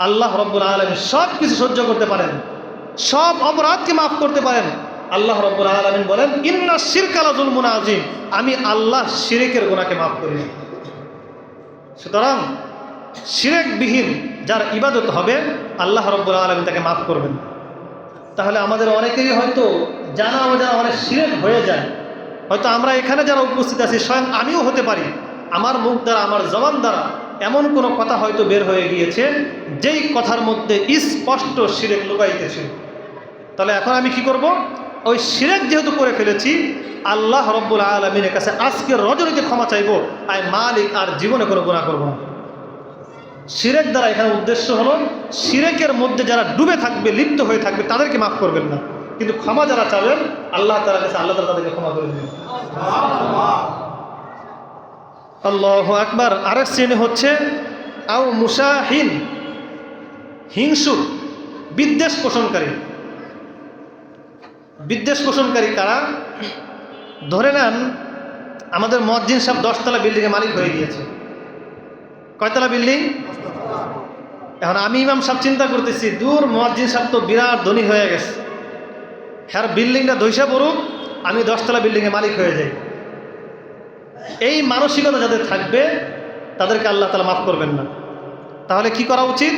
আল্লাহ রব্বুল আলামিন সব কিছু সহ্য করতে পারেন, সব অপরাধকে মাফ করতে পারেন। আল্লাহ রব্বুল আলামিন বলেন ইন্না শিরকা লাযুলমুন আযীম, আমি আল্লাহ শিরকের গুনাহকে মাফ করি না। সুতরাং শিরকবিহীন যার ইবাদত হবে আল্লাহ রব্বুল আলামিন তাকে মাফ করবেন। তাহলে আমাদের অনেকেরই হয়তো জানা অজানা অনেক শিরক হয়ে যায়। হয়তো আমরা এখানে যারা উপস্থিত আছি, স্বয়ং আমিও হতে পারি, আমার মুখ দ্বারা আমার জবান দ্বারা এমন কোনো কথা হয়তো বের হয়ে গিয়েছে যেই কথার মধ্যে স্পষ্ট শিরক লুকাইতেছে। তাহলে এখন আমি কি করব? ওই শিরক যেহেতু করে ফেলেছি, আল্লাহ রব্বুল আলামিনের কাছে আজকের রজনীতে ক্ষমা চাইবো, আই মালিক আর জীবনে কোনো গুনাহ করব না। শিরক দ্বারা এখানে উদ্দেশ্য হলো শিরকের মধ্যে যারা ডুবে থাকবে, লিপ্ত হয়ে থাকবে, তাদেরকে মাফ করবেন না, কিন্তু ক্ষমা যারা চাবেন আল্লাহ তাআলার কাছে, আল্লাহ তাআলা তাদেরকে ক্ষমা করে দেবেন। আল্লাহু আকবার। আরেক শ্রেণী হচ্ছে আও মুশাহিন, হিংসুক, বিদ্বেষ পোষণকারী। বিদ্বেষ পোষণকারী কারা? ধরে নেন আমাদের মুয়াজ্জিন সাহেব 10 তলা বিল্ডিংয়ের মালিক হয়ে গিয়েছে। কয়তলা বিল্ডিং? এখন আমি ইমাম সাহেব চিন্তা করতেছি, দূর মুয়াজ্জিন সাহেব তো বিরাট ধনী হয়ে গেছে, হ্যাঁ বিল্ডিংটা ধইসা পড়ুক, আমি 10 তলা বিল্ডিংয়ের মালিক হয়ে যাই। এই মানসিকতা যাদের থাকবে তাদেরকে আল্লাহ তাআলা মাফ করবেন না। তাহলে কি করা উচিত?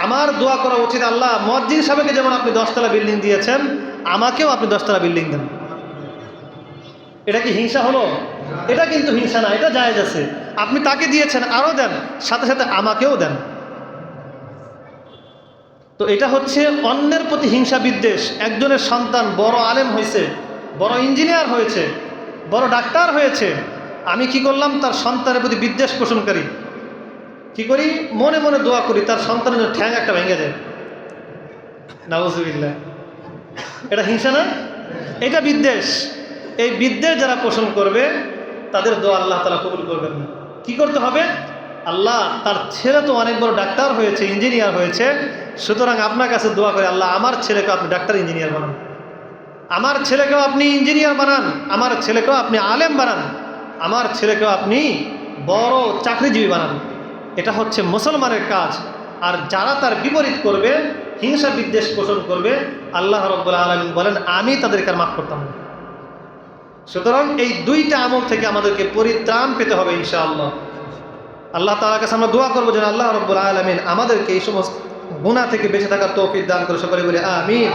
আমার দোয়া করা উচিত, আল্লাহ মুয়াজ্জিন সাহেবকে যেমন আপনি 10 তলা বিল্ডিং দিয়েছেন, আমাকেও আপনি 10 তলা বিল্ডিং দেন। এটা কি হিংসা হলো? এটা কিন্তু হিংসা না, এটা জায়েজ আছে। আপনি তাকে দিয়েছেন, আরও দেন, সাথে সাথে আমাকেও দেন। তো এটা হচ্ছে অন্যের প্রতি হিংসা বিদ্বেষ। একজনের সন্তান বড় আলেম হয়েছে, বড় ইঞ্জিনিয়ার হয়েছে, বড় ডাক্তার হয়েছে, আমি কি করলাম? তার সন্তানের প্রতি বিদ্বেষ পোষণকারী। কি করি? মনে মনে দোয়া করি তার সন্তানের ঠ্যাং একটা ভেঙে যায়। নাউযুবিল্লাহ। এটা হিংসা না? এটা বিদ্বেষ। এই বিদ্বেষ যারা পোষণ করবে তাদের দোয়া আল্লাহ তাআলা কবুল করবেন না। কি করতে হবে? আল্লাহ, তার ছেলে তো অনেক বড় ডাক্তার হয়েছে, ইঞ্জিনিয়ার হয়েছে, সুতরাং আপনার কাছে দোয়া করে, আল্লাহ আমার ছেলেকে আপনি ডাক্তার ইঞ্জিনিয়ার বানান, আমার ছেলেকেও আপনি ইঞ্জিনিয়ার বানান, আমার ছেলেকেও আপনি আলেম বানান, আমার ছেলেকেও আপনি বড় চাকরিজীবী বানান। এটা হচ্ছে মুসলমানের কাজ। আর যারা তার বিপরীত করবে, হিংসা বিদ্বেষ পোষণ করবে, আল্লাহ রাব্বুল আলামিন বলেন আমি তাদেরকে আর মাফ করতাম না। সুতরাং এই দুইটা আমল থেকে আমাদেরকে পরিত্রাণ পেতে হবে ইনশাআল্লাহ। আল্লাহ তাআলার কাছে আমরা দোয়া করবো যেন আল্লাহ রাব্বুল আলামিন আমাদেরকে এই সমস্ত গুনাহ থেকে বেঁচে থাকার তৌফিক দান করে। সকলে বলি আমিন।